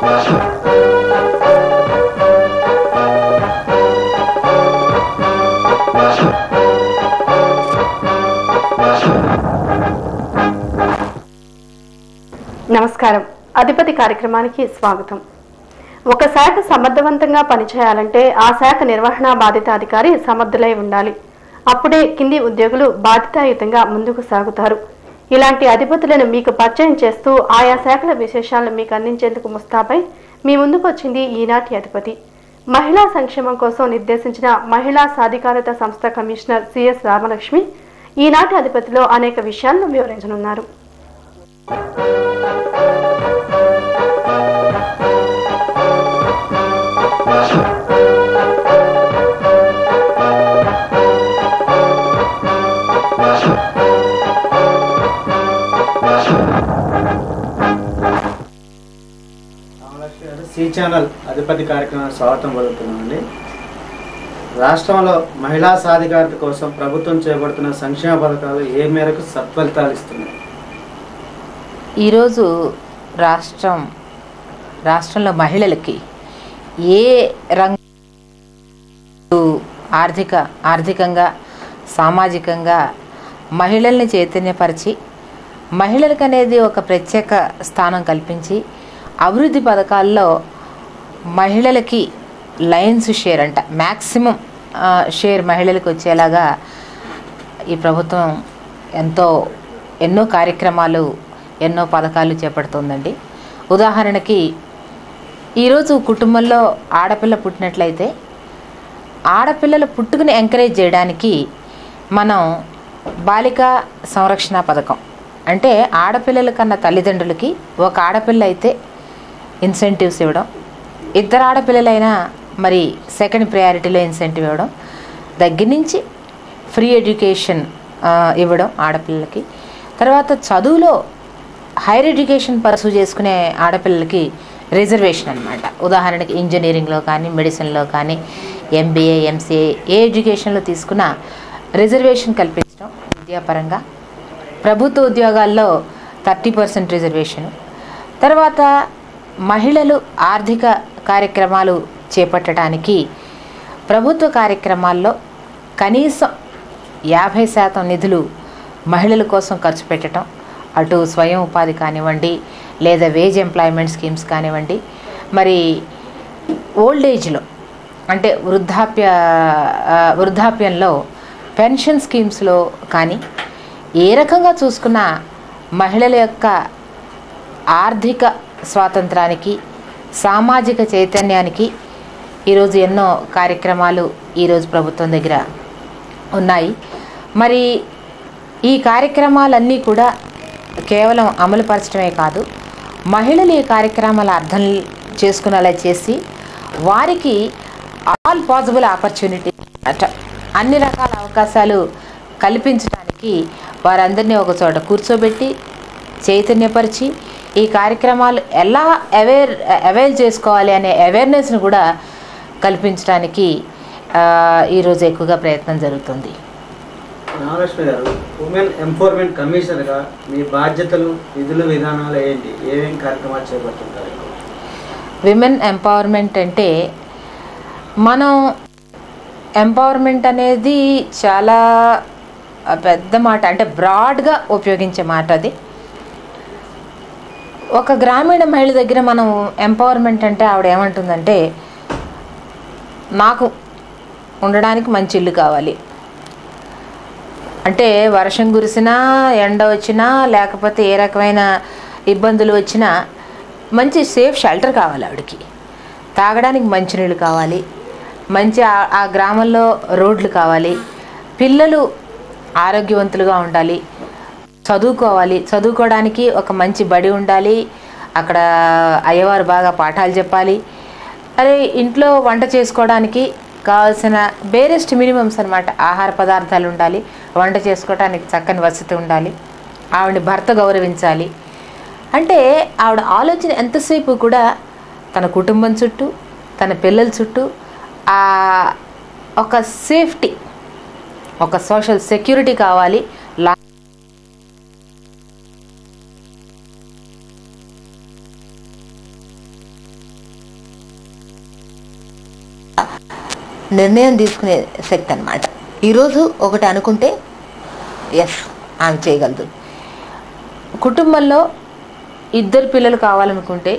నమస్కారం. అధిపతి కార్యక్రమానికి స్వాగతం. ఒక శాఖ సమర్థవంతంగా పనిచేయాలంటే ఆ శాఖ నిర్వహణ బాధ్యతాధికారి సమర్థులై ఉండాలి. అప్పుడే కింది ఉద్యోగులు బాధ్యతాయుతంగా ముందుకు సాగుతారు. ఇలాంటి అధిపతులను మీకు పరిచయం చేస్తూ ఆయా శాఖల విశేషాలను మీకు అందించేందుకు ముస్తాబై మీ ముందుకు వచ్చింది ఈనాటి అధిపతి. మహిళా సంక్షేమం కోసం నిర్దేశించిన మహిళా సాధికారత సంస్థ కమిషనర్ సిఎస్ రామలక్ష్మి ఈనాటి అధిపతిలో అనేక విషయాలను వివరించనున్నారు. సి ఛానల్ అధిపతి కార్యక్రమం స్వాగతం పలుకుతున్నామండి. రాష్ట్రంలో మహిళా సాధికారత కోసం ప్రభుత్వం చేపడుతున్న సంక్షేమ పథకాలు ఏ మేరకు సత్ఫలితాలు ఇస్తున్నాయి? ఈరోజు రాష్ట్రంలో మహిళలకి ఏ రంగ ఆర్థికంగా సామాజికంగా మహిళల్ని చైతన్యపరిచి మహిళలకు అనేది ఒక ప్రత్యేక స్థానం కల్పించి అభివృద్ధి పథకాల్లో మహిళలకి లయన్స్ షేర్ మ్యాక్సిమం షేర్ మహిళలకు వచ్చేలాగా ఈ ప్రభుత్వం ఎన్నో కార్యక్రమాలు ఎన్నో పథకాలు చేపడుతుందండి. ఉదాహరణకి ఈరోజు కుటుంబంలో ఆడపిల్ల పుట్టినట్లయితే ఆడపిల్లల పుట్టుకని ఎంకరేజ్ చేయడానికి మనం బాలికా సంరక్షణ పథకం అంటే ఆడపిల్లల కన్నా తల్లిదండ్రులకి ఒక ఆడపిల్ల అయితే ఇన్సెంటివ్స్ ఇవ్వడం, ఇద్దరు ఆడపిల్లలైనా మరి సెకండ్ ప్రయారిటీలో ఇన్సెంటివ్ ఇవ్వడం, దగ్గర నుంచి ఫ్రీ ఎడ్యుకేషన్ ఇవ్వడం ఆడపిల్లలకి, తర్వాత చదువులో హైయర్ ఎడ్యుకేషన్ పర్సూ చేసుకునే ఆడపిల్లలకి రిజర్వేషన్ అనమాట. ఉదాహరణకి ఇంజనీరింగ్లో కానీ మెడిసిన్లో కానీ ఎంబీఏ ఎంసీఏ ఏ ఎడ్యుకేషన్లో తీసుకున్న రిజర్వేషన్ కల్పించడం విద్యాపరంగా, ప్రభుత్వ ఉద్యోగాల్లో 30% రిజర్వేషను, తర్వాత మహిళలు ఆర్థిక కార్యక్రమాలు చేపట్టడానికి ప్రభుత్వ కార్యక్రమాల్లో కనీసం 50% నిధులు మహిళల కోసం ఖర్చు పెట్టడం, అటు స్వయం ఉపాధి కానివ్వండి లేదా వేజ్ ఎంప్లాయ్మెంట్ స్కీమ్స్ కానివ్వండి, మరి ఓల్డ్ ఏజ్లో అంటే వృద్ధాప్యంలో పెన్షన్ స్కీమ్స్లో కానీ ఏ రకంగా చూసుకున్న మహిళల యొక్క ఆర్థిక స్వాతంత్రానికి సామాజిక చైతన్యానికి ఈరోజు ఎన్నో కార్యక్రమాలు ఈరోజు ప్రభుత్వం దగ్గర ఉన్నాయి. మరి ఈ కార్యక్రమాలన్నీ కూడా కేవలం అమలుపరచడమే కాదు, మహిళలు ఈ కార్యక్రమాల అర్థం చేసుకునేలా చేసి వారికి ఆల్ పాసిబుల్ ఆపర్చునిటీ అన్ని రకాల అవకాశాలు కల్పించడానికి వారందరినీ ఒక చోట కూర్చోబెట్టి చైతన్యపరిచి ఈ కార్యక్రమాలు ఎలా అవైల్ చేసుకోవాలి అనే అవేర్నెస్ను కూడా కల్పించడానికి ఈరోజు ఎక్కువగా ప్రయత్నం జరుగుతుంది. రామలక్ష్మి గారు, ఉమెన్ ఎంపవర్మెంట్ కమిషనర్గా మీ బాధ్యతలు, విధులు, విధానాలు ఏంటి? ఏమేమి కార్యక్రమాలు చేపడుతుంటారు? విమెన్ ఎంపవర్మెంట్ అంటే మనం ఎంపవర్మెంట్ అనేది చాలా పెద్ద మాట, అంటే బ్రాడ్గా ఉపయోగించే మాట. అది ఒక గ్రామీణ మహిళ దగ్గర మనం ఎంపవర్మెంట్ అంటే ఆవిడ ఏమంటుందంటే, నాకు ఉండడానికి మంచి ఇల్లు కావాలి, అంటే వర్షం కురిసినా ఎండ వచ్చినా లేకపోతే ఏ రకమైన ఇబ్బందులు వచ్చినా మంచి సేఫ్ షెల్టర్ కావాలి, ఆవిడకి తాగడానికి మంచినీళ్ళు కావాలి, మంచి ఆ గ్రామంలో రోడ్లు కావాలి, పిల్లలు ఆరోగ్యవంతులుగా ఉండాలి, చదువుకోవాలి, చదువుకోవడానికి ఒక మంచి బడి ఉండాలి, అక్కడ అయ్యవారు బాగా పాఠాలు చెప్పాలి, అరే ఇంట్లో వంట చేసుకోవడానికి కావాల్సిన బేరెస్ట్ మినిమమ్స్ అనమాట, ఆహార పదార్థాలు ఉండాలి, వంట చేసుకోవడానికి చక్కని వసతి ఉండాలి, ఆవిడని భర్త గౌరవించాలి. అంటే ఆవిడ ఆలోచన ఎంతసేపు కూడా తన కుటుంబం చుట్టూ, తన పిల్లల చుట్టూ ఒక సేఫ్టీ, ఒక సోషల్ సెక్యూరిటీ కావాలి. నిర్ణయం తీసుకునే శక్తి అన్నమాట. ఈరోజు ఒకటి అనుకుంటే ఎస్ ఆమె చేయగలదు. కుటుంబంలో 2 పిల్లలు కావాలనుకుంటే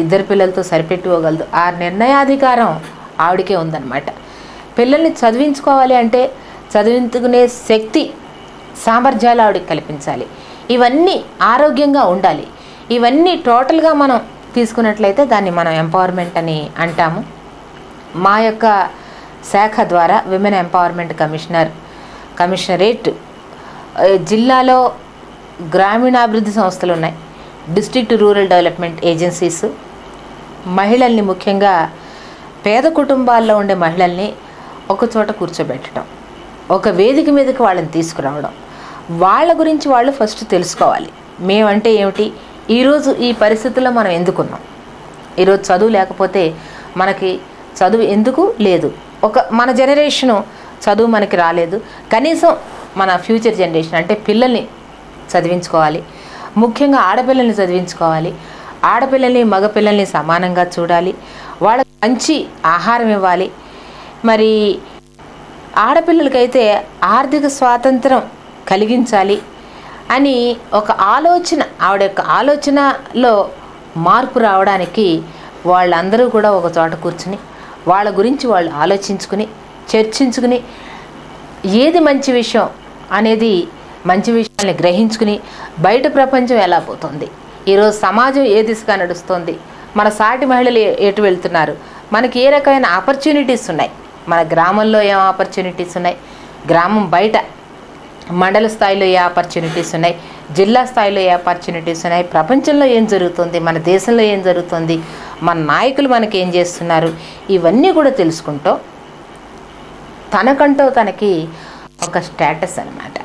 2 పిల్లలతో సరిపెట్టుకోగలదు. ఆ నిర్ణయాధికారం ఆవిడకే ఉందన్నమాట. పిల్లల్ని చదివించుకోవాలి అంటే చదివించుకునే శక్తి సామర్థ్యాలు ఆవిడకి కల్పించాలి. ఇవన్నీ ఆరోగ్యంగా ఉండాలి. ఇవన్నీ టోటల్గా మనం తీసుకున్నట్లయితే దాన్ని మనం ఎంపవర్మెంట్ అని అంటాము. మా యొక్క శాఖ ద్వారా విమెన్ ఎంపవర్మెంట్ కమిషనరేట్ జిల్లాలో గ్రామీణాభివృద్ధి సంస్థలు ఉన్నాయి, డిస్ట్రిక్ట్ రూరల్ డెవలప్మెంట్ ఏజెన్సీస్. మహిళల్ని, ముఖ్యంగా పేద కుటుంబాల్లో ఉండే మహిళల్ని ఒక చోట కూర్చోబెట్టడం, ఒక వేదిక మీదకి వాళ్ళని తీసుకురావడం, వాళ్ళ గురించి వాళ్ళు ఫస్ట్ తెలుసుకోవాలి. మేమంటే ఏమిటి, ఈరోజు ఈ పరిస్థితుల్లో మనం ఎందుకున్నాం, ఈరోజు చదువు లేకపోతే మనకి చదువు ఎందుకు లేదు, మన జనరేషను చదువు మనకి రాలేదు, కనీసం మన ఫ్యూచర్ జనరేషన్ అంటే పిల్లల్ని చదివించుకోవాలి. ముఖ్యంగా ఆడపిల్లల్ని చదివించుకోవాలి. ఆడపిల్లల్ని మగపిల్లల్ని సమానంగా చూడాలి. వాళ్ళకి మంచి ఆహారం ఇవ్వాలి. మరి ఆడపిల్లలకైతే ఆర్థిక స్వాతంత్రం కలిగించాలి అని ఒక ఆలోచన, ఆవిడ యొక్క ఆలోచనలో మార్పు రావడానికి వాళ్ళందరూ కూడా ఒక చోట కూర్చుని వాళ్ళ గురించి వాళ్ళు ఆలోచించుకుని చర్చించుకుని ఏది మంచి విషయం అనేది మంచి విషయాన్ని గ్రహించుకుని బయట ప్రపంచం ఎలా పోతుంది, ఈరోజు సమాజం ఏ దిశగా నడుస్తుంది, మన సాటి మహిళలు ఎటు వెళ్తున్నారు, మనకి ఏ రకమైన ఆపర్చునిటీస్ ఉన్నాయి, మన గ్రామంలో ఏం ఆపర్చునిటీస్ ఉన్నాయి, గ్రామం బయట మండల స్థాయిలో ఏ ఆపర్చునిటీస్ ఉన్నాయి, జిల్లా స్థాయిలో ఏ ఆపర్చునిటీస్ ఉన్నాయి, ప్రపంచంలో ఏం జరుగుతుంది, మన దేశంలో ఏం జరుగుతుంది, మన నాయకులు మనకి ఏం చేస్తున్నారు, ఇవన్నీ కూడా తెలుసుకుంటూ తనకంటూ తనకి ఒక స్టేటస్ అన్నమాట,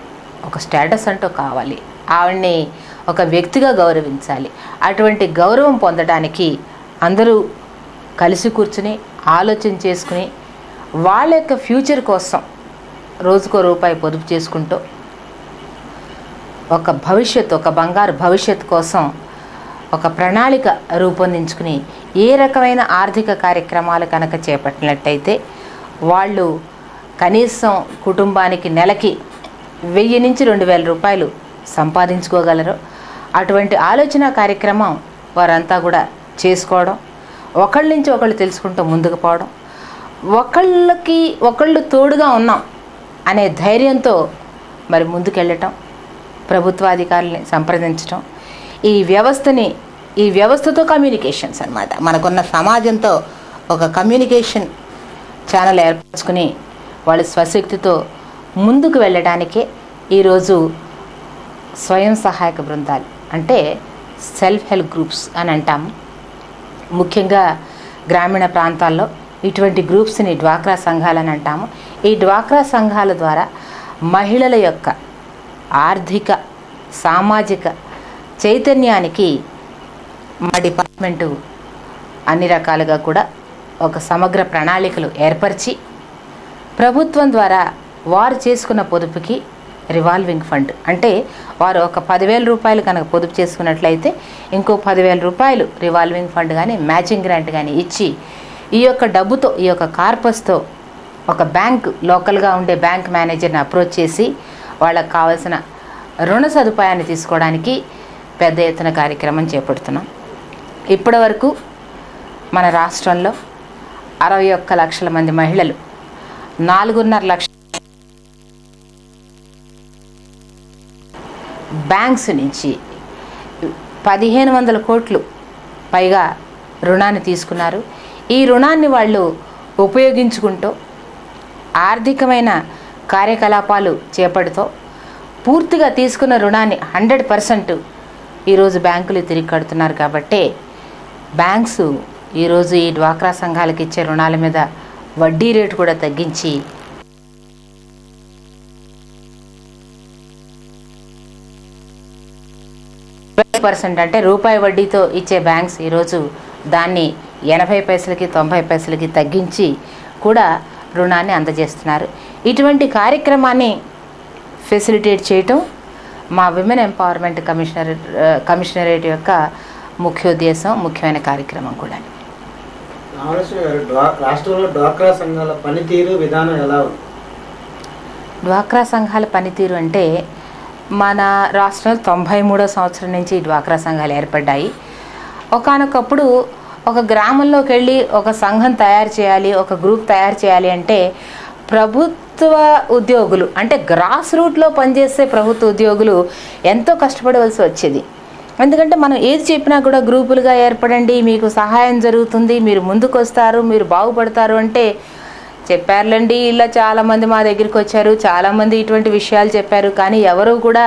ఒక స్టేటస్ అంటూ కావాలి. ఆవిడ్ని ఒక వ్యక్తిగా గౌరవించాలి. అటువంటి గౌరవం పొందడానికి అందరూ కలిసి కూర్చుని ఆలోచన చేసుకుని వాళ్ళ యొక్క ఫ్యూచర్ కోసం రోజుకో రూపాయి పొదుపు చేసుకుంటూ ఒక భవిష్యత్తు, ఒక బంగారు భవిష్యత్తు కోసం ఒక ప్రణాళిక రూపొందించుకుని ఏ రకమైన ఆర్థిక కార్యక్రమాలు కనుక చేపట్టినట్టయితే వాళ్ళు కనీసం కుటుంబానికి నెలకి 1000 నుంచి 2000 రూపాయలు సంపాదించుకోగలరు. అటువంటి ఆలోచన కార్యక్రమం వారంతా కూడా చేసుకోవడం, ఒకళ్ళ నుంచి ఒకళ్ళు తెలుసుకుంటూ ముందుకు పోవడం, ఒకళ్ళు తోడుగా ఉన్నాం అనే ధైర్యంతో మరి ముందుకెళ్ళటం, ప్రభుత్వాధికారుల్ని సంప్రదించటం, ఈ వ్యవస్థతో కమ్యూనికేషన్స్ అన్నమాట. మనకున్న సమాజంతో ఒక కమ్యూనికేషన్ ఛానల్ ఏర్పరచుకుని వాళ్ళు స్వశక్తితో ముందుకు వెళ్ళడానికే ఈరోజు స్వయం సహాయక బృందాలు అంటే సెల్ఫ్ హెల్ప్ గ్రూప్స్ అని అంటాము. ముఖ్యంగా గ్రామీణ ప్రాంతాల్లో ఇటువంటి గ్రూప్స్ని డ్వాక్రా సంఘాలని అంటాము. ఈ డ్వాక్రా సంఘాల ద్వారా మహిళల యొక్క ఆర్థిక సామాజిక చైతన్యానికి మా డిపార్ట్మెంటు అన్ని రకాలుగా కూడా ఒక సమగ్ర ప్రణాళికలు ఏర్పరిచి ప్రభుత్వం ద్వారా వారు చేసుకున్న పొదుపుకి రివాల్వింగ్ ఫండ్ అంటే వారు ఒక 10,000 రూపాయలు కనుక పొదుపు చేసుకున్నట్లయితే ఇంకో 10,000 రూపాయలు రివాల్వింగ్ ఫండ్ కానీ మ్యాచింగ్ గ్రాంట్ కానీ ఇచ్చి ఈ యొక్క డబ్బుతో, ఈ యొక్క కార్పస్తో ఒక బ్యాంక్, లోకల్గా ఉండే బ్యాంక్ మేనేజర్ని అప్రోచ్ చేసి వాళ్ళకు కావాల్సిన రుణ సదుపాయాన్ని తీసుకోవడానికి పెద్ద ఎత్తున కార్యక్రమం చేపడుతున్నాం. ఇప్పటి వరకు మన రాష్ట్రంలో 61 లక్షల మంది మహిళలు 4.5 లక్షల బ్యాంక్స్ నుంచి 1,500 కోట్లు పైగా రుణాన్ని తీసుకున్నారు. ఈ రుణాన్ని వాళ్ళు ఉపయోగించుకుంటూ ఆర్థికమైన కార్యకలాపాలు చేపడుతూ పూర్తిగా తీసుకున్న రుణాన్ని 100% ఈరోజు బ్యాంకులు తిరిగి కడుతున్నారు. కాబట్టి బ్యాంక్స్ ఈరోజు ఈ డ్వాక్రా సంఘాలకు ఇచ్చే రుణాల మీద వడ్డీ రేటు కూడా తగ్గించి % అంటే రూపాయి వడ్డీతో ఇచ్చే బ్యాంక్స్ ఈరోజు దాన్ని 80 పైసలకి 90 పైసలకి తగ్గించి కూడా రుణాన్ని అందజేస్తున్నారు. ఇటువంటి కార్యక్రమాన్ని ఫెసిలిటేట్ చేయటం మా విమెన్ ఎంపవర్మెంట్ కమిషనరేట్ యొక్క ముఖ్యోద్దేశం, ముఖ్యమైన కార్యక్రమం కూడా. రామలక్ష్మి గారు, రాష్ట్రంలో డ్వాక్రా సంఘాల పనితీరు విధానం ఎలా ఉంది? డ్వాక్రా సంఘాల పనితీరు అంటే మన రాష్ట్రంలో 93వ సంవత్సరం నుంచి డ్వాక్రా సంఘాలు ఏర్పడ్డాయి. ఒకానొకప్పుడు ఒక గ్రామంలోకి వెళ్ళి ఒక సంఘం తయారు చేయాలి, ఒక గ్రూప్ తయారు చేయాలి అంటే ప్రభుత్వ ఉద్యోగులు అంటే గ్రాస్ రూట్లో పనిచేసే ప్రభుత్వ ఉద్యోగులు ఎంతో కష్టపడవలసి వచ్చేది. ఎందుకంటే మనం ఏది చెప్పినా కూడా గ్రూపులుగా ఏర్పడండి, మీకు సహాయం జరుగుతుంది, మీరు ముందుకు వస్తారు, మీరు బాగుపడతారు అంటే చెప్పారులేండి. ఇలా చాలామంది మా దగ్గరికి వచ్చారు, చాలామంది ఇటువంటి విషయాలు చెప్పారు, కానీ ఎవరు కూడా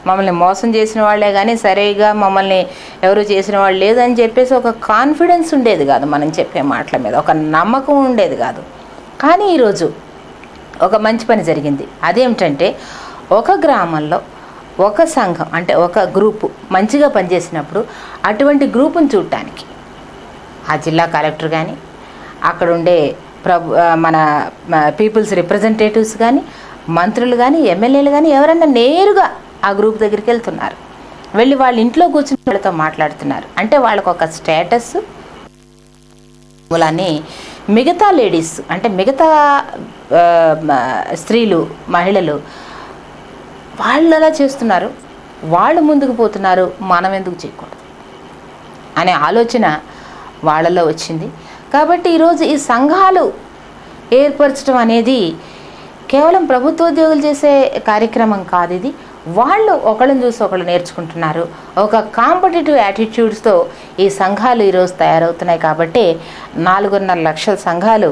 మమ్మల్ని మోసం చేసిన వాళ్ళే కానీ సరిగా మమ్మల్ని ఎవరు చేసిన వాళ్ళు లేదని చెప్పేసి ఒక కాన్ఫిడెన్స్ ఉండేది కాదు మనం చెప్పే మాటల మీద, ఒక నమ్మకం ఉండేది కాదు. కానీ ఈరోజు ఒక మంచి పని జరిగింది. అదేమిటంటే ఒక గ్రామంలో ఒక సంఘం అంటే ఒక గ్రూపు మంచిగా పనిచేసినప్పుడు అటువంటి గ్రూపును చూడటానికి ఆ జిల్లా కలెక్టర్ కానీ అక్కడ ఉండే మన పీపుల్స్ రిప్రజెంటేటివ్స్ కానీ మంత్రులు కానీ ఎమ్మెల్యేలు కానీ ఎవరన్నా నేరుగా ఆ గ్రూప్ దగ్గరికి వెళ్తున్నారు, వెళ్ళి వాళ్ళ ఇంట్లో కూర్చుని వాళ్ళతో మాట్లాడుతున్నారు. అంటే వాళ్ళకు ఒక స్టేటస్ మూలాన్ని మిగతా లేడీస్ అంటే మిగతా స్త్రీలు మహిళలు వాళ్ళు అలా చేస్తున్నారు, వాళ్ళు ముందుకు పోతున్నారు, మనం ఎందుకు చేయకూడదు అనే ఆలోచన వాళ్ళలో వచ్చింది. కాబట్టి ఈరోజు ఈ సంఘాలు ఏర్పరచడం అనేది కేవలం ప్రభుత్వ ఉద్యోగులు చేసే కార్యక్రమం కాదు. ఇది వాళ్ళు ఒకళ్ళని చూసి ఒకళ్ళు నేర్చుకుంటున్నారు. ఒక కాంపిటేటివ్ యాటిట్యూడ్స్తో ఈ సంఘాలు ఈరోజు తయారవుతున్నాయి. కాబట్టి 4.5 లక్షల సంఘాలు,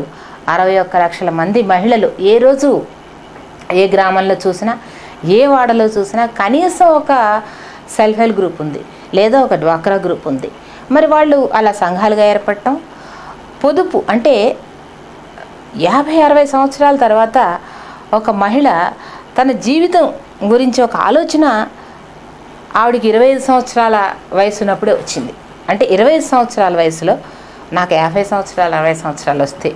61 లక్షల మంది మహిళలు ఏ రోజు ఏ గ్రామంలో చూసినా ఏ వాడలో చూసినా కనీసం ఒక సెల్ఫ్ హెల్ప్ గ్రూప్ ఉంది, లేదా ఒక డ్వాక్రా గ్రూప్ ఉంది. మరి వాళ్ళు అలా సంఘాలుగా ఏర్పడటం, పొదుపు అంటే 50-60 సంవత్సరాల తర్వాత ఒక మహిళ తన జీవితం గురించి ఒక ఆలోచన ఆవిడికి 25 సంవత్సరాల వయసు ఉన్నప్పుడే వచ్చింది. అంటే 25 సంవత్సరాల వయసులో నాకు 50 సంవత్సరాలు 60 సంవత్సరాలు వస్తే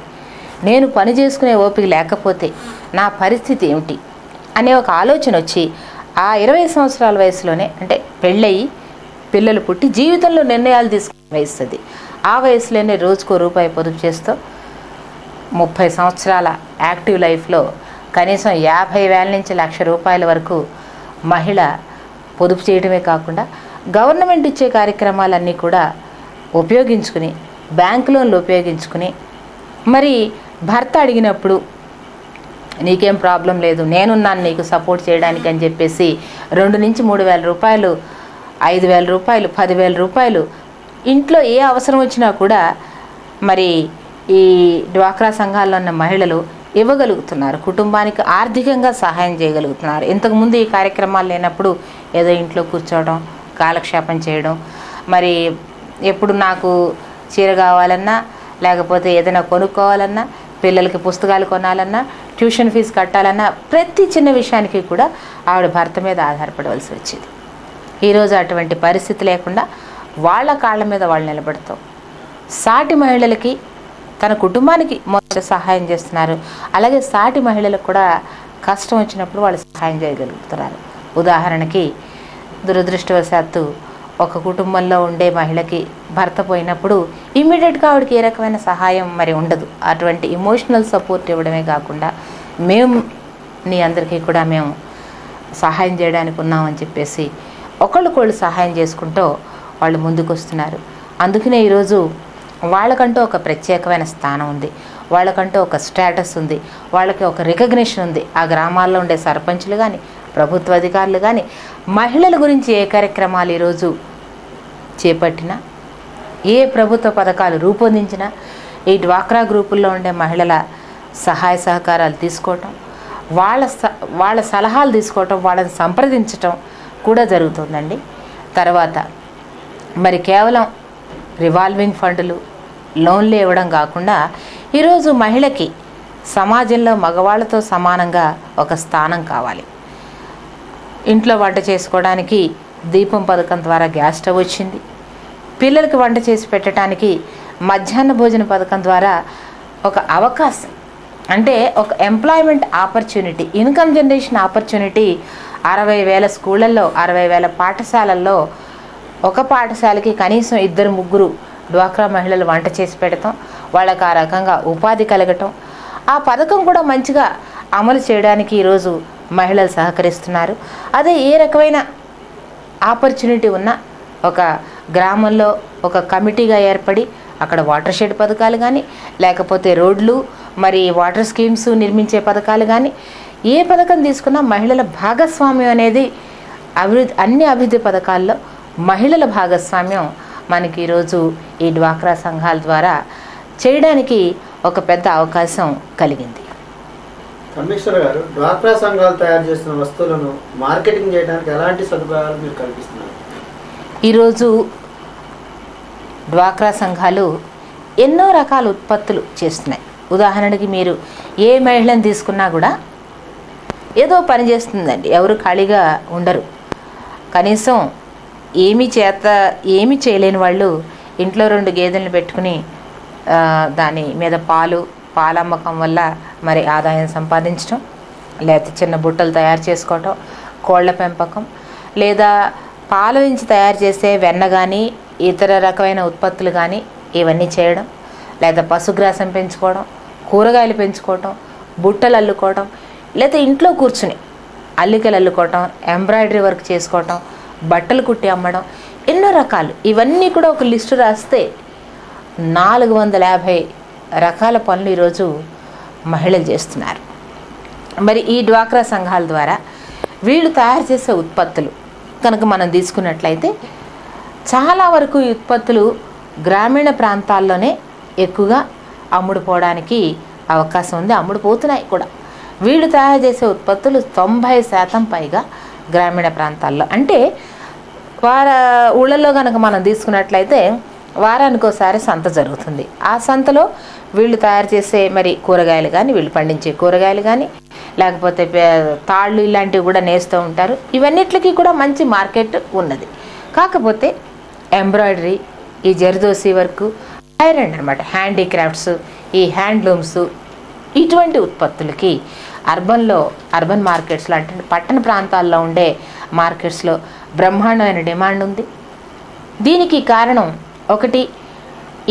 నేను పని చేసుకునే ఓపిక లేకపోతే నా పరిస్థితి ఏమిటి అనే ఒక ఆలోచన వచ్చి ఆ 20 సంవత్సరాల వయసులోనే అంటే పెళ్ళయి పిల్లలు పుట్టి జీవితంలో నిర్ణయాలు తీసుకునే వయసు అది. ఆ వయసులోనే రోజుకో రూపాయి పొదుపు చేస్తూ 30 సంవత్సరాల యాక్టివ్ లైఫ్లో కనీసం 50,000 నుంచి 1,00,000 రూపాయల వరకు మహిళ పొదుపు చేయడమే కాకుండా గవర్నమెంట్ ఇచ్చే కార్యక్రమాలన్నీ కూడా ఉపయోగించుకుని, బ్యాంక్ లోన్లు ఉపయోగించుకుని, మరి భర్త అడిగినప్పుడు నీకేం ప్రాబ్లం లేదు, నేనున్నాను నీకు సపోర్ట్ చేయడానికి అని చెప్పేసి 2,000 నుంచి 3,000 రూపాయలు, 5,000 రూపాయలు, 10,000 రూపాయలు ఇంట్లో ఏ అవసరం వచ్చినా కూడా మరి ఈ డ్వాక్రా సంఘాల్లో ఉన్న మహిళలు ఇవ్వగలుగుతున్నారు, కుటుంబానికి ఆర్థికంగా సహాయం చేయగలుగుతున్నారు. ఇంతకుముందు ఈ కార్యక్రమాలు లేనప్పుడు ఏదో ఇంట్లో కూర్చోవడం, కాలక్షేపం చేయడం, మరి ఎప్పుడు నాకు చీర కావాలన్నా లేకపోతే ఏదైనా కొనుక్కోవాలన్నా, పిల్లలకి పుస్తకాలు కొనాలన్నా, ట్యూషన్ ఫీజు కట్టాలన్నా ప్రతి చిన్న విషయానికి కూడా ఆవిడ భర్త మీద ఆధారపడవలసి వచ్చేది. ఈరోజు అటువంటి పరిస్థితి లేకుండా వాళ్ళ కాళ్ళ మీద వాళ్ళు నిలబడుతూ సాటి మహిళలకి, తన కుటుంబానికి మొదట సహాయం చేస్తున్నారు. అలాగే సాటి మహిళలకు కూడా కష్టం వచ్చినప్పుడు వాళ్ళు సహాయం చేయగలుగుతున్నారు. ఉదాహరణకి దురదృష్టవశాత్తు ఒక కుటుంబంలో ఉండే మహిళకి భర్త పోయినప్పుడు ఇమ్మీడియట్గా ఆవిడకి ఏ రకమైన సహాయం మరి ఉండదు. అటువంటి ఇమోషనల్ సపోర్ట్ ఇవ్వడమే కాకుండా మేము నీ అందరికీ కూడా మేము సహాయం చేయడానికి ఉన్నామని చెప్పేసి ఒకళ్ళకొళ్ళు సహాయం చేసుకుంటూ వాళ్ళు ముందుకు వస్తున్నారు. అందుకనే ఈరోజు వాళ్ళకంటూ ఒక ప్రత్యేకమైన స్థానం ఉంది, వాళ్ళకంటూ ఒక స్టేటస్ ఉంది, వాళ్ళకి ఒక రికగ్నిషన్ ఉంది. ఆ గ్రామాల్లో ఉండే సర్పంచులు కానీ, ప్రభుత్వ అధికారులు కానీ మహిళల గురించి ఏ కార్యక్రమాలు ఈరోజు చేపట్టినా, ఏ ప్రభుత్వ పథకాలు రూపొందించినా ఈ డ్వాక్రా గ్రూపుల్లో ఉండే మహిళల సహాయ సహకారాలు తీసుకోవటం, వాళ్ళ సలహాలు తీసుకోవటం, వాళ్ళని సంప్రదించటం కూడా జరుగుతుందండి. తర్వాత మరి కేవలం రివాల్వింగ్ ఫండ్లు, లోన్లు ఇవ్వడం కాకుండా ఈరోజు మహిళకి సమాజంలో మగవాళ్ళతో సమానంగా ఒక స్థానం కావాలి. ఇంట్లో వంట చేసుకోవడానికి దీపం పథకం ద్వారా గ్యాస్ స్టవ్ వచ్చింది. పిల్లలకి వంట చేసి పెట్టడానికి మధ్యాహ్న భోజన పథకం ద్వారా ఒక అవకాశం, అంటే ఒక employment opportunity, income generation opportunity 60,000 స్కూళ్ళల్లో, 60,000 పాఠశాలల్లో ఒక పాఠశాలకి కనీసం 2-3 డ్వాక్రా మహిళలు వంట చేసి పెడతాం, వాళ్ళకి ఆ రకంగా ఉపాధి కలగటం, ఆ పథకం కూడా మంచిగా అమలు చేయడానికి ఈరోజు మహిళలు సహకరిస్తున్నారు. అదే ఏ రకమైన ఆపర్చునిటీ ఉన్న ఒక గ్రామంలో ఒక కమిటీగా ఏర్పడి అక్కడ వాటర్ షెడ్ పథకాలు కానీ, లేకపోతే రోడ్లు, మరి వాటర్ స్కీమ్స్ నిర్మించే పథకాలు కానీ, ఏ పథకం తీసుకున్నా మహిళల భాగస్వామ్యం అనేది అన్ని అభివృద్ధి పథకాల్లో మహిళల భాగస్వామ్యం మనకి ఈరోజు ఈ డ్వాక్రా సంఘాల ద్వారా చేయడానికి ఒక పెద్ద అవకాశం కలిగింది. కమిషనర్ గారు, డ్వాక్రా సంఘాలు తయారు చేస్తున్న వస్తువులను మార్కెటింగ్ చేయడానికి ఎలాంటి సదుపాయాలు మీరు కల్పిస్తున్నారు? ఈరోజు డ్వాక్రా సంఘాలు ఎన్నో రకాల ఉత్పత్తులు చేస్తున్నాయి. ఉదాహరణకి మీరు ఏ మహిళను తీసుకున్నా కూడా ఏదో పని చేస్తుందండి, ఎవరు ఖాళీగా ఉండరు. కనీసం ఏమీ చేయలేని వాళ్ళు ఇంట్లో 2 గేదెలను పెట్టుకుని దాని మీద పాలమ్మకం వల్ల మరి ఆదాయం సంపాదించడం, లేకపోతే చిన్న బుట్టలు తయారు చేసుకోవటం, కోళ్ల పెంపకం, లేదా పాల నుంచి తయారు చేసే వెన్న కానీ ఇతర రకమైన ఉత్పత్తులు కానీ ఇవన్నీ చేయడం, లేదా పశుగ్రాసం పెంచుకోవడం, కూరగాయలు పెంచుకోవటం, బుట్టలు అల్లుకోవడం, లేదా ఇంట్లో కూర్చుని అల్లికలు అల్లుకోవటం, ఎంబ్రాయిడరీ వర్క్ చేసుకోవటం, బట్టలు కుట్టి అమ్మడం, ఎన్నో రకాలు. ఇవన్నీ కూడా ఒక లిస్టు రాస్తే 450 రకాల పనులు ఈరోజు మహిళలు చేస్తున్నారు. మరి ఈ డ్వాక్రా సంఘాల ద్వారా వీళ్ళు తయారు చేసే ఉత్పత్తులు కనుక మనం తీసుకున్నట్లయితే చాలా వరకు ఈ ఉత్పత్తులు గ్రామీణ ప్రాంతాల్లోనే ఎక్కువగా అమ్ముడుపోవడానికి అవకాశం ఉంది, అమ్ముడుపోతున్నాయి కూడా. వీళ్ళు తయారు చేసే ఉత్పత్తులు 90% పైగా గ్రామీణ ప్రాంతాల్లో, అంటే ఊళ్ళల్లో కనుక మనం తీసుకున్నట్లయితే వారానికి ఒకసారి సంత జరుగుతుంది. ఆ సంతలో వీళ్ళు తయారు చేసే మరి కూరగాయలు కానీ, వీళ్ళు పండించే కూరగాయలు కానీ, లేకపోతే తాళ్ళు ఇలాంటివి కూడా నేస్తూ ఉంటారు. ఇవన్నిటికీ కూడా మంచి మార్కెట్ ఉన్నది. కాకపోతే ఎంబ్రాయిడరీ, ఈ జర్దోసి వర్క్, ఐరన్ అనమాట, హ్యాండీక్రాఫ్ట్స్, ఈ హ్యాండ్లూమ్స్, ఇటువంటి ఉత్పత్తులకి అర్బన్ మార్కెట్స్లో అంటే పట్టణ ప్రాంతాల్లో ఉండే మార్కెట్స్లో బ్రహ్మాండమైన డిమాండ్ ఉంది. దీనికి కారణం ఒకటి,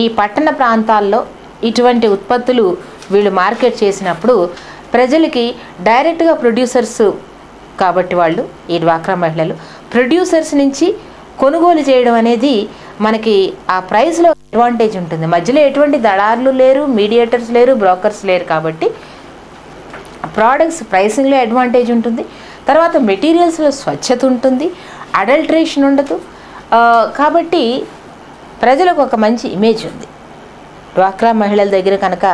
ఈ పట్టణ ప్రాంతాల్లో ఇటువంటి ఉత్పత్తులు వీళ్ళు మార్కెట్ చేసినప్పుడు ప్రజలకి డైరెక్ట్గా ప్రొడ్యూసర్స్ కాబట్టి వాళ్ళు ఈ డ్వాక్రా మహిళలు ప్రొడ్యూసర్స్ నుంచి కొనుగోలు చేయడం అనేది మనకి ఆ ప్రైస్లో అడ్వాంటేజ్ ఉంటుంది. మధ్యలో ఎటువంటి దళారులు లేరు, మీడియేటర్స్ లేరు, బ్రోకర్స్ లేరు. కాబట్టి ప్రోడక్ట్స్ ప్రైసింగ్లో అడ్వాంటేజ్ ఉంటుంది. తర్వాత మెటీరియల్స్లో స్వచ్ఛత ఉంటుంది, అడల్ట్రేషన్ ఉండదు. కాబట్టి ప్రజలకు ఒక మంచి ఇమేజ్ ఉంది. డ్వాక్రా మహిళల దగ్గర కనుక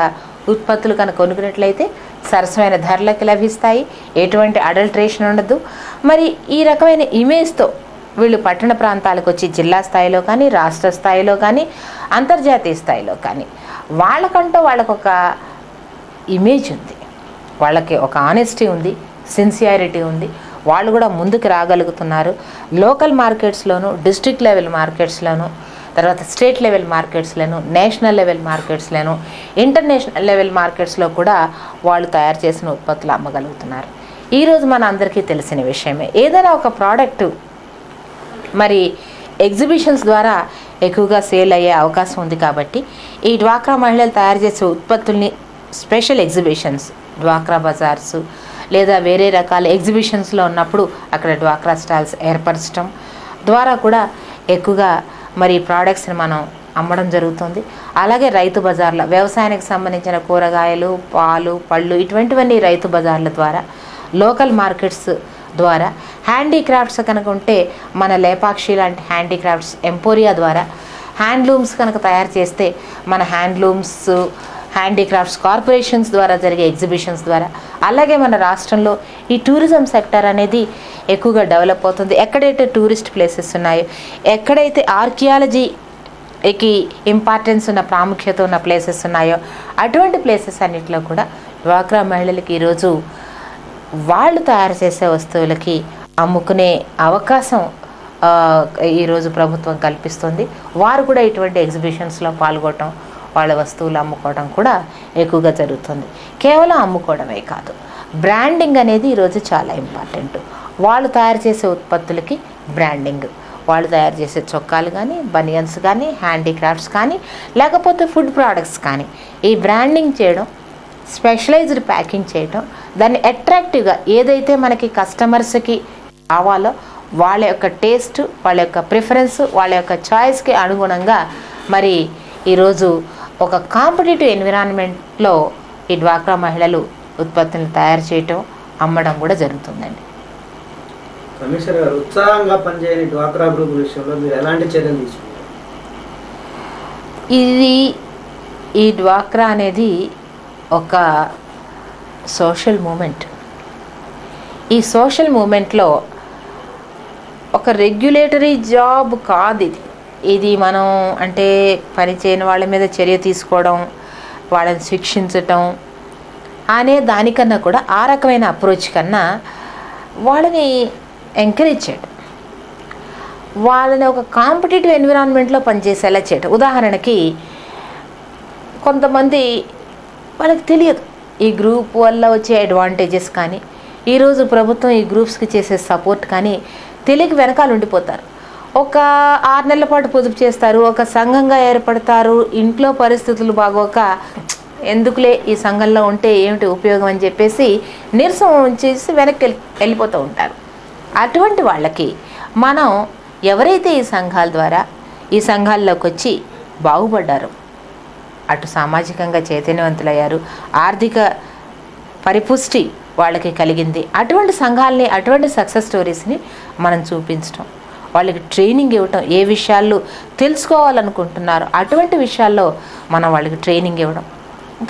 ఉత్పత్తులు కనుక కొనుక్కున్నట్లయితే సరసమైన ధరలకు లభిస్తాయి, ఎటువంటి అడల్ట్రేషన్ ఉండదు. మరి ఈ రకమైన ఇమేజ్తో వీళ్ళు పట్టణ ప్రాంతాలకు వచ్చి జిల్లా స్థాయిలో కానీ, రాష్ట్ర స్థాయిలో కానీ, అంతర్జాతీయ స్థాయిలో కానీ వాళ్ళకంటూ వాళ్ళకొక ఇమేజ్ ఉంది, వాళ్ళకి ఒక ఆనెస్టీ ఉంది, సిన్సియారిటీ ఉంది. వాళ్ళు కూడా ముందుకు రాగలుగుతున్నారు. లోకల్ మార్కెట్స్లోను, డిస్ట్రిక్ట్ లెవెల్ మార్కెట్స్లోను, తర్వాత స్టేట్ లెవెల్ మార్కెట్స్లోను, నేషనల్ లెవెల్ మార్కెట్స్లోను, ఇంటర్నేషనల్ లెవెల్ మార్కెట్స్లో కూడా వాళ్ళు తయారు చేసిన ఉత్పత్తులు అమ్మగలుగుతున్నారు. ఈరోజు మన అందరికీ తెలిసిన విషయమే, ఏదైనా ఒక ప్రోడక్టు మరి ఎగ్జిబిషన్స్ ద్వారా ఎక్కువగా సేల్ అయ్యే అవకాశం ఉంది. కాబట్టి ఈ డ్వాక్రా మహిళలు తయారు చేసే ఉత్పత్తుల్ని స్పెషల్ ఎగ్జిబిషన్స్, డ్వాక్రా బజార్స్ లేదా వేరే రకాల ఎగ్జిబిషన్స్లో ఉన్నప్పుడు అక్కడ డ్వాక్రా స్టాల్స్ ఏర్పరచడం ద్వారా కూడా ఎక్కువగా మరి ప్రోడక్ట్స్ని మనం అమ్మడం జరుగుతుంది. అలాగే రైతు బజార్ల వ్యవసాయానికి సంబంధించిన కూరగాయలు, పాలు, పళ్ళు ఇటువంటివన్నీ రైతు బజార్ల ద్వారా, లోకల్ మార్కెట్స్ ద్వారా, హ్యాండీక్రాఫ్ట్స్ కనుక ఉంటే మన లేపాక్షి లాంటి హ్యాండీక్రాఫ్ట్స్ ఎంపోరియా ద్వారా, హ్యాండ్లూమ్స్ కనుక తయారు చేస్తే మన హ్యాండ్లూమ్స్ హ్యాండీక్రాఫ్ట్స్ కార్పొరేషన్స్ ద్వారా జరిగే ఎగ్జిబిషన్స్ ద్వారా, అలాగే మన రాష్ట్రంలో ఈ టూరిజం సెక్టర్ అనేది ఎక్కువగా డెవలప్ అవుతుంది. ఎక్కడైతే టూరిస్ట్ ప్లేసెస్ ఉన్నాయో, ఎక్కడైతే ఆర్కియాలజీకి ఇంపార్టెన్స్ ఉన్న, ప్రాముఖ్యత ఉన్న ప్లేసెస్ ఉన్నాయో అటువంటి ప్లేసెస్ అన్నింటిలో కూడా డ్వాక్రా మహిళలకి ఈరోజు వాళ్ళు తయారు చేసే వస్తువులకి అమ్ముకునే అవకాశం ఈరోజు ప్రభుత్వం కల్పిస్తుంది. వారు కూడా ఇటువంటి ఎగ్జిబిషన్స్లో పాల్గొనడం, వాళ్ళ వస్తువులు అమ్ముకోవడం కూడా ఎక్కువగా జరుగుతుంది. కేవలం అమ్ముకోవడమే కాదు, బ్రాండింగ్ అనేది ఈరోజు చాలా ఇంపార్టెంట్. వాళ్ళు తయారు చేసే ఉత్పత్తులకి బ్రాండింగ్, వాళ్ళు తయారు చేసే చొక్కాలు కానీ, బనియన్స్ కానీ, హ్యాండీక్రాఫ్ట్స్ కానీ, లేకపోతే ఫుడ్ ప్రోడక్ట్స్ కానీ ఈ బ్రాండింగ్ చేయడం, స్పెషలైజ్డ్ ప్యాకింగ్ చేయడం, దాన్ని అట్రాక్టివ్గా ఏదైతే మనకి కస్టమర్స్కి కావాలో వాళ్ళ యొక్క టేస్ట్, వాళ్ళ యొక్క ప్రిఫరెన్స్, వాళ్ళ యొక్క చాయిస్కి అనుగుణంగా మరి ఈరోజు ఒక కాంపిటేటివ్ ఎన్విరాన్మెంట్లో ఈ డ్వాక్రా మహిళలు ఉత్పత్తులను తయారు చేయటం, అమ్మడం కూడా జరుగుతుందండి. కమిషనర్ గారు, ఉత్సాహంగా పనిచేయని డ్వాక్రా గ్రూప్ విషయంలో మీరు ఎలాంటి చర్యలు తీసుకుంటారు? ఈ డ్వాక్రా అనేది ఒక సోషల్ మూమెంట్. ఈ సోషల్ మూమెంట్లో ఒక రెగ్యులేటరీ జాబ్ కాదు ఇది. మనం అంటే పని చేయని వాళ్ళ మీద చర్య తీసుకోవడం, వాళ్ళని శిక్షించటం అనే దానికన్నా కూడా ఆ రకమైన అప్రోచ్ కన్నా వాళ్ళని ఎంకరేజ్ చేయడం, వాళ్ళని ఒక కాంపిటేటివ్ ఎన్విరాన్మెంట్లో పనిచేసేలా చేయడం. ఉదాహరణకి కొంతమంది వాళ్ళకి తెలియదు ఈ గ్రూప్ వల్ల వచ్చే అడ్వాంటేజెస్ కానీ, ఈరోజు ప్రభుత్వం ఈ గ్రూప్స్కి చేసే సపోర్ట్ కానీ తెలియక వెనకాల ఉండిపోతారు. ఒక 6 నెలల పాటు పొదుపు చేస్తారు, ఒక సంఘంగా ఏర్పడతారు, ఇంట్లో పరిస్థితులు బాగోక ఎందుకులే ఈ సంఘంలో ఉంటే ఏమిటి ఉపయోగం అని చెప్పేసి నీరసం చేసి వెనక్కి వెళ్ళిపోతూ ఉంటారు. అటువంటి వాళ్ళకి మనం ఎవరైతే ఈ సంఘాల ద్వారా ఈ సంఘాల్లోకి వచ్చి బాగుపడ్డారో, అటు సామాజికంగా చైతన్యవంతులయ్యారు, ఆర్థిక పరిపుష్టి వాళ్ళకి కలిగింది, అటువంటి సంఘాలని, అటువంటి సక్సెస్ స్టోరీస్ని మనం చూపించడం, వాళ్ళకి ట్రైనింగ్ ఇవ్వటం, ఏ విషయాలు తెలుసుకోవాలనుకుంటున్నారో అటువంటి విషయాల్లో మనం వాళ్ళకి ట్రైనింగ్ ఇవ్వడం.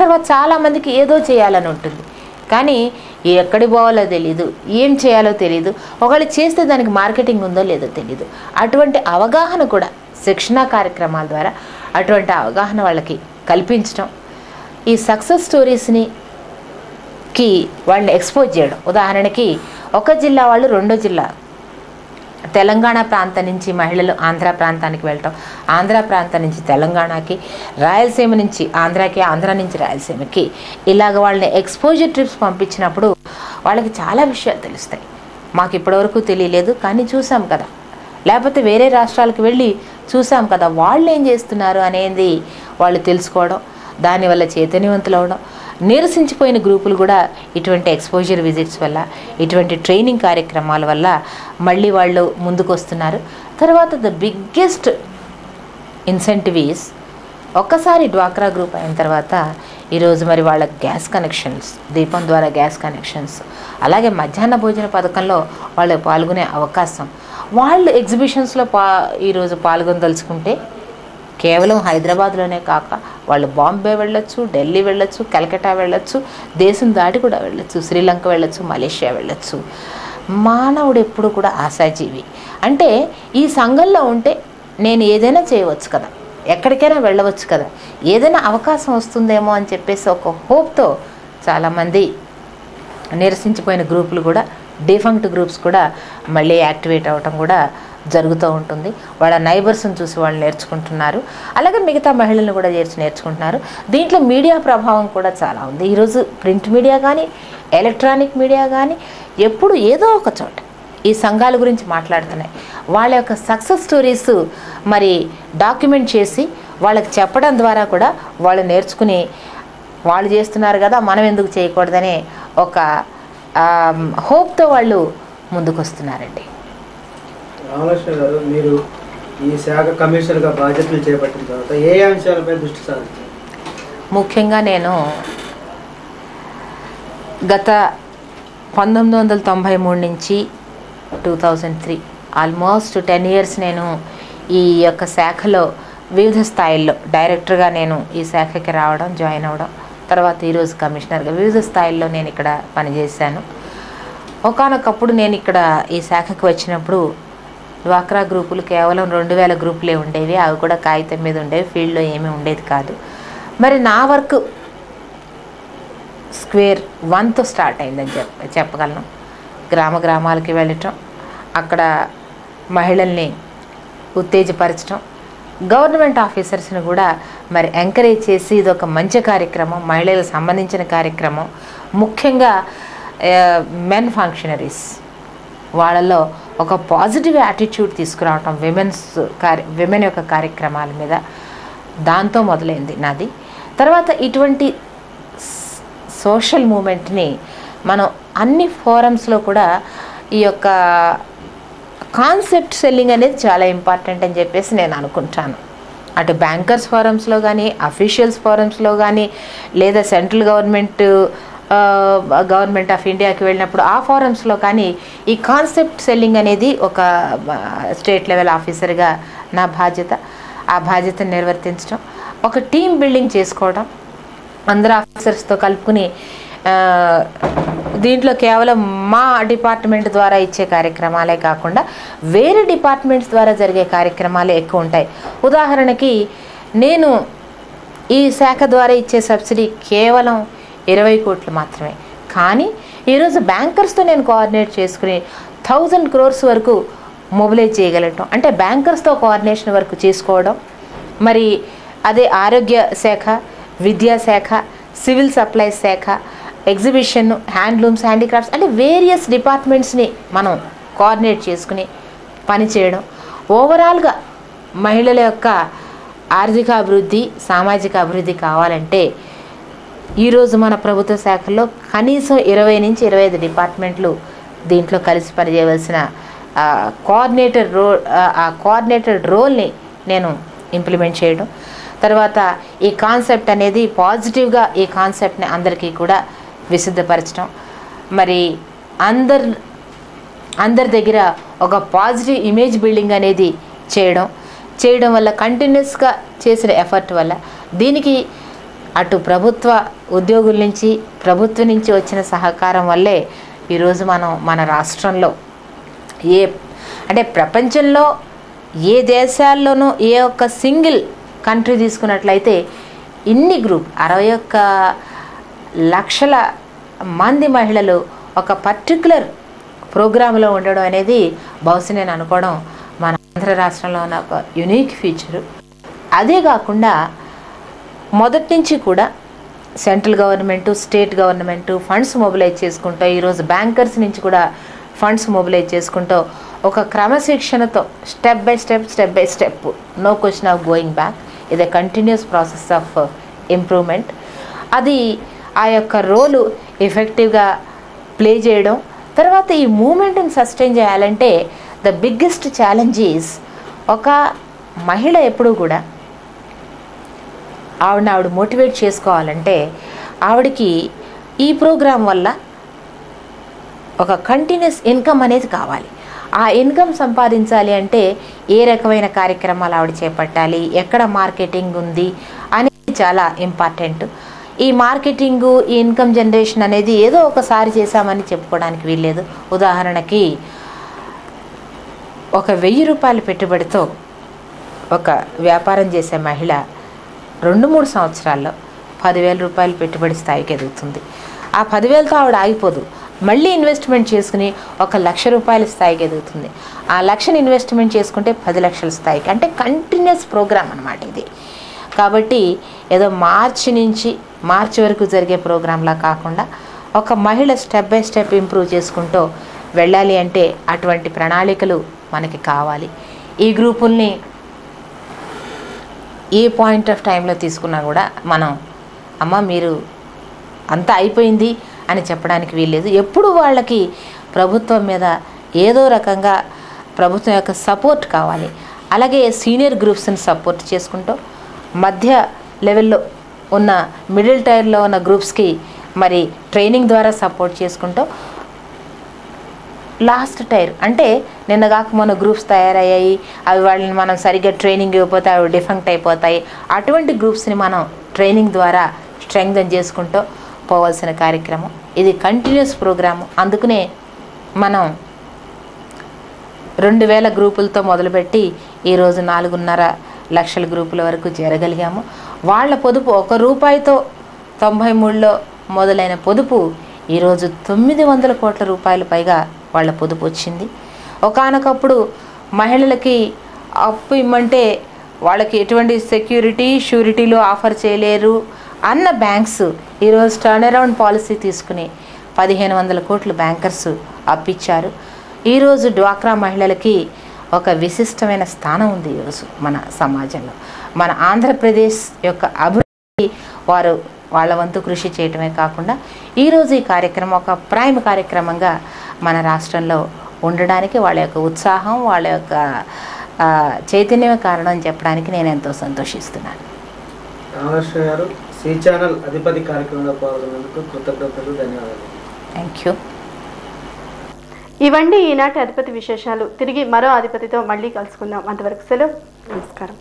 తర్వాత చాలామందికి ఏదో చేయాలని ఉంటుంది కానీ ఎక్కడికి పోవాలో తెలీదు, ఏం చేయాలో తెలీదు, ఒకవేళ చేస్తే దానికి మార్కెటింగ్ ఉందో లేదో తెలీదు. అటువంటి అవగాహన కూడా శిక్షణా కార్యక్రమాల ద్వారా అటువంటి అవగాహన వాళ్ళకి కల్పించడం, ఈ సక్సెస్ స్టోరీస్ని వాళ్ళని ఎక్స్పోజ్ చేయడం. ఉదాహరణకి ఒక జిల్లా వాళ్ళు రెండో జిల్లా, తెలంగాణ ప్రాంతం నుంచి మహిళలు ఆంధ్ర ప్రాంతానికి వెళ్ళటం, ఆంధ్ర ప్రాంతం నుంచి తెలంగాణకి, రాయలసీమ నుంచి ఆంధ్రాకి, ఆంధ్ర నుంచి రాయలసీమకి, ఇలాగ వాళ్ళని ఎక్స్పోజర్ ట్రిప్స్ పంపించినప్పుడు వాళ్ళకి చాలా విషయాలు తెలుస్తాయి. మాకు ఇప్పటివరకు తెలియలేదు కానీ చూసాం కదా, లేకపోతే వేరే రాష్ట్రాలకు వెళ్ళి చూసాం కదా, వాళ్ళు ఏం చేస్తున్నారు అనేది వాళ్ళు తెలుసుకోవడం, దానివల్ల చైతన్యవంతులు అవడం. నీరసించిపోయిన గ్రూపులు కూడా ఇటువంటి ఎక్స్పోజర్ విజిట్స్ వల్ల, ఇటువంటి ట్రైనింగ్ కార్యక్రమాల వల్ల మళ్ళీ వాళ్ళు ముందుకు వస్తున్నారు. తర్వాత ద బిగ్గెస్ట్ ఇన్సెంటివ్ ఈస్, ఒక్కసారి డ్వాక్రా గ్రూప్ అయిన తర్వాత ఈరోజు మరి వాళ్ళ గ్యాస్ కనెక్షన్స్, దీపం ద్వారా గ్యాస్ కనెక్షన్స్, అలాగే మధ్యాహ్న భోజన పథకంలో వాళ్ళు పాల్గొనే అవకాశం, వాళ్ళు ఎగ్జిబిషన్స్లో ఈరోజు పాల్గొనదలుచుకుంటే కేవలం హైదరాబాద్లోనే కాక వాళ్ళు బాంబే వెళ్ళొచ్చు, ఢిల్లీ వెళ్ళొచ్చు, కలకట్టా వెళ్ళొచ్చు, దేశం దాటి కూడా వెళ్ళొచ్చు, శ్రీలంక వెళ్ళొచ్చు, మలేషియా వెళ్ళొచ్చు. మానవుడు ఎప్పుడు కూడా ఆశాజీవి. అంటే ఈ సంఘంలో ఉంటే నేను ఏదైనా చేయవచ్చు కదా, ఎక్కడికైనా వెళ్ళవచ్చు కదా, ఏదైనా అవకాశం వస్తుందేమో అని చెప్పేసి ఒక హోప్తో చాలామంది నిరసించిపోయిన గ్రూపులు కూడా, డిఫంక్ట్ గ్రూప్స్ కూడా మళ్ళీ యాక్టివేట్ అవ్వటం కూడా జరుగుతూ ఉంటుంది. వాళ్ళ నైబర్స్ని చూసి వాళ్ళు నేర్చుకుంటున్నారు, అలాగే మిగతా మహిళలను కూడా నేర్చుకుంటున్నారు. దీంట్లో మీడియా ప్రభావం కూడా చాలా ఉంది. ఈరోజు ప్రింట్ మీడియా కానీ, ఎలక్ట్రానిక్ మీడియా కానీ ఎప్పుడు ఏదో ఒక చోట ఈ సంఘాల గురించి మాట్లాడుతున్నాయి. వాళ్ళ యొక్క సక్సెస్ స్టోరీస్ మరి డాక్యుమెంట్ చేసి వాళ్ళకి చెప్పడం ద్వారా కూడా వాళ్ళు నేర్చుకుని వాళ్ళు చేస్తున్నారు కదా మనం ఎందుకు చేయకూడదనే ఒక హోప్తో వాళ్ళు ముందుకు వస్తున్నారండి. రామలక్ష్మి గారు, మీరు ఈ శాఖ కమిషనర్గా బాధ్యతలు చేపట్టిన తర్వాత ఏ అంశాలపై దృష్టి సారించారు? ముఖ్యంగా నేను గత 1993 నుంచి 2003 ఆల్మోస్ట్ 10 years నేను ఈ యొక్క శాఖలో వివిధ స్థాయిల్లో డైరెక్టర్గా నేను ఈ శాఖకి రావడం, జాయిన్ అవ్వడం, తర్వాత ఈరోజు కమిషనర్గా వివిధ స్థాయిల్లో నేను ఇక్కడ పనిచేశాను. ఒకానొకప్పుడు నేను ఇక్కడ ఈ శాఖకి వచ్చినప్పుడు డ్వాక్రా గ్రూపులు కేవలం 2000 గ్రూపులే ఉండేవి, అవి కూడా కాగితం మీద ఉండేవి, ఫీల్డ్లో ఏమీ ఉండేది కాదు. మరి నా వర్క్ స్క్వేర్ 1తో స్టార్ట్ అయిందని చెప్పగలను. గ్రామాలకి వెళ్ళటం, అక్కడ మహిళల్ని ఉత్తేజపరచడం, గవర్నమెంట్ ఆఫీసర్స్ని కూడా మరి ఎంకరేజ్ చేసి ఇది ఒక మంచి కార్యక్రమం, మహిళలకు సంబంధించిన కార్యక్రమం. ముఖ్యంగా మెన్ ఫంక్షనరీస్ వాళ్ళలో ఒక పాజిటివ్ యాటిట్యూడ్ తీసుకురావటం విమెన్ యొక్క కార్యక్రమాల మీద, దాంతో మొదలైంది నాది. తర్వాత ఇటువంటి సోషల్ మూమెంట్ని మనం అన్ని ఫోరమ్స్లో కూడా ఈ యొక్క కాన్సెప్ట్ సెల్లింగ్ అనేది చాలా ఇంపార్టెంట్ అని చెప్పేసి నేను అనుకుంటాను. అటు బ్యాంకర్స్ ఫోరమ్స్లో కానీ, అఫీషియల్స్ ఫోరమ్స్లో కానీ, లేదా సెంట్రల్ గవర్నమెంట్ ఆఫ్ ఇండియాకి వెళ్ళినప్పుడు ఆ ఫోరమ్స్లో కానీ ఈ కాన్సెప్ట్ సెల్లింగ్ అనేది ఒక స్టేట్ లెవెల్ ఆఫీసర్గా నా బాధ్యత. ఆ బాధ్యతను నిర్వర్తించడం, ఒక టీమ్ బిల్డింగ్ చేసుకోవడం, అందరు ఆఫీసర్స్తో కలుపుకుని దీంట్లో కేవలం మా డిపార్ట్మెంట్ ద్వారా ఇచ్చే కార్యక్రమాలే కాకుండా వేరే డిపార్ట్మెంట్స్ ద్వారా జరిగే కార్యక్రమాలే ఎక్కువ ఉంటాయి. ఉదాహరణకి నేను ఈ శాఖ ద్వారా ఇచ్చే సబ్సిడీ కేవలం 20 కోట్లు మాత్రమే. కానీ ఈరోజు బ్యాంకర్స్తో నేను కోఆర్డినేట్ చేసుకుని 1000 crores వరకు మొబిలైజ్ చేయగలగటం, అంటే బ్యాంకర్స్తో కోఆర్డినేషన్ వరకు చేసుకోవడం. మరి అదే ఆరోగ్య శాఖ, విద్యాశాఖ, సివిల్ సప్లైస్ శాఖ, ఎగ్జిబిషన్, హ్యాండ్లూమ్స్, హ్యాండీక్రాఫ్ట్స్, అంటే వేరియస్ డిపార్ట్మెంట్స్ని మనం కోఆర్డినేట్ చేసుకుని పనిచేయడం. ఓవరాల్గా మహిళల యొక్క ఆర్థిక అభివృద్ధి, సామాజిక అభివృద్ధి కావాలంటే ఈరోజు మన ప్రభుత్వ శాఖల్లో కనీసం 20 నుంచి 25 డిపార్ట్మెంట్లు దీంట్లో కలిసి పనిచేయవలసిన కోఆర్డినేటెడ్ రోల్ని నేను ఇంప్లిమెంట్ చేయడం. తర్వాత ఈ కాన్సెప్ట్ అనేది పాజిటివ్గా ఈ కాన్సెప్ట్ని అందరికీ కూడా విసిద్ధపరచడం, మరి అందరి దగ్గర ఒక పాజిటివ్ ఇమేజ్ బిల్డింగ్ అనేది చేయడం వల్ల, కంటిన్యూస్గా చేసిన ఎఫర్ట్ వల్ల, దీనికి అటు ప్రభుత్వ ఉద్యోగుల నుంచి, ప్రభుత్వం నుంచి వచ్చిన సహకారం వల్లే ఈరోజు మనం మన రాష్ట్రంలో అంటే ప్రపంచంలో ఏ దేశాల్లోనూ ఏ ఒక్క సింగిల్ కంట్రీ తీసుకున్నట్లయితే ఇన్ని గ్రూప్ 61 లక్షల మంది మహిళలు ఒక పర్టికులర్ ప్రోగ్రాంలో ఉండడం అనేది బహుశా నేను అనుకోవడం మన ఆంధ్ర రాష్ట్రంలో ఉన్న ఒక యునిక్ ఫీచరు. అదే కాకుండా మొదటి నుంచి కూడా central government, state government funds mobilise చేసుకుంటూ, ఈరోజు బ్యాంకర్స్ నుంచి కూడా ఫండ్స్ మొబిలైజ్ చేసుకుంటూ ఒక క్రమశిక్షణతో step by step, no question of going back, ఇది కంటిన్యూస్ ప్రాసెస్ ఆఫ్ ఇంప్రూవ్మెంట్. అది ఆ యొక్క రోలు ఎఫెక్టివ్గా ప్లే చేయడం. తర్వాత ఈ మూమెంట్ని సస్టైన్ చేయాలంటే ద బిగ్గెస్ట్ ఛాలెంజ్ ఈజ్, ఒక మహిళ ఎప్పుడూ కూడా ఆవిడ మోటివేట్ చేసుకోవాలంటే ఆవిడకి ఈ ప్రోగ్రాం వల్ల ఒక కంటిన్యూస్ ఇన్కమ్ అనేది కావాలి. ఆ ఇన్కమ్ సంపాదించాలి అంటే ఏ రకమైన కార్యక్రమాలు ఆవిడ చేపట్టాలి, ఎక్కడ మార్కెటింగ్ ఉంది అనేది చాలా ఇంపార్టెంట్. ఈ మార్కెటింగు, ఈ ఇన్కమ్ జనరేషన్ అనేది ఏదో ఒకసారి చేశామని చెప్పుకోవడానికి వీల్లేదు. ఉదాహరణకి ఒక 1000 రూపాయల పెట్టుబడితో ఒక వ్యాపారం చేసే మహిళ 2-3 సంవత్సరాల్లో 10,000 రూపాయలు పెట్టుబడి స్థాయికి ఎదుగుతుంది. ఆ 10,000తో ఆవిడ ఆగిపోదు, మళ్ళీ ఇన్వెస్ట్మెంట్ చేసుకుని 1,00,000 రూపాయల స్థాయికి ఎదుగుతుంది. ఆ 1,00,000 ఇన్వెస్ట్మెంట్ చేసుకుంటే 10 లక్షల స్థాయికి, అంటే కంటిన్యూస్ ప్రోగ్రామ్ అన్నమాట ఇది. కాబట్టి ఏదో మార్చి వరకు జరిగే ప్రోగ్రాంలా కాకుండా ఒక మహిళ స్టెప్ బై స్టెప్ ఇంప్రూవ్ చేసుకుంటూ వెళ్ళాలి అంటే అటువంటి ప్రణాళికలు మనకి కావాలి. ఈ గ్రూపుల్ని ఏ పాయింట్ ఆఫ్ టైంలో తీసుకున్నా కూడా మనం అమ్మ మీరు అంతా అయిపోయింది అని చెప్పడానికి వీల్లేదు. ఎప్పుడు వాళ్ళకి ప్రభుత్వం మీద ఏదో రకంగా ప్రభుత్వం యొక్క సపోర్ట్ కావాలి. అలాగే సీనియర్ గ్రూప్స్ని సపోర్ట్ చేసుకుంటూ, మధ్య లెవెల్లో ఉన్న మిడిల్ టైర్లో ఉన్న గ్రూప్స్కి మరి ట్రైనింగ్ ద్వారా సపోర్ట్ చేసుకుంటూ, లాస్ట్ టైర్ అంటే నిన్న కాక మన గ్రూప్స్ తయారయ్యాయి, అవి వాళ్ళని మనం సరిగ్గా ట్రైనింగ్ ఇవ్వకపోతే అవి డిఫెక్ట్ అయిపోతాయి, అటువంటి గ్రూప్స్ని మనం ట్రైనింగ్ ద్వారా స్ట్రెంగ్థన్ చేసుకుంటూ పోవాల్సిన కార్యక్రమం ఇది. Continuous programme. అందుకనే మనం 2000 గ్రూపులతో మొదలుపెట్టి ఈరోజు 4.5 లక్షల గ్రూపుల వరకు చేరగలిగాము. వాళ్ళ పొదుపు ₹1తో 93లో మొదలైన పొదుపు ఈరోజు 900 కోట్ల రూపాయల పైగా వాళ్ళ పొదుపు వచ్చింది. ఒకానొకప్పుడు మహిళలకి అప్పు ఇమ్మంటే వాళ్ళకి ఎటువంటి సెక్యూరిటీ, షూరిటీలు ఆఫర్ చేయలేరు అన్న బ్యాంక్స్ ఈరోజు టర్న్ అరౌండ్ పాలసీ తీసుకుని 1,500 కోట్లు బ్యాంకర్స్ అప్పిచ్చారు. ఈరోజు డ్వాక్రా మహిళలకి ఒక విశిష్టమైన స్థానం ఉంది ఈరోజు మన సమాజంలో. మన ఆంధ్రప్రదేశ్ యొక్క అభివృద్ధి వారు వాళ్ళ వంతు కృషి చేయటమే కాకుండా ఈరోజు ఈ కార్యక్రమం ఒక ప్రైమ్ కార్యక్రమంగా మన రాష్ట్రంలో ఉండడానికి వాళ్ళ యొక్క ఉత్సాహం, వాళ్ళ యొక్క చైతన్యమే కారణం అని చెప్పడానికి నేను ఎంతో సంతోషిస్తున్నాను. రామలక్ష్మి గారు, సి ఛానల్ అధిపతి కార్యక్రమంలో పాల్గొన్నందుకు కృతజ్ఞతలు, ధన్యవాదాలు. Thank you. ఇవండి ఈనాటి అధిపతి విశేషాలు. తిరిగి మరో అధిపతితో మళ్ళీ కలుసుకుందాం. అంతవరకు సెలవు. నమస్కారం.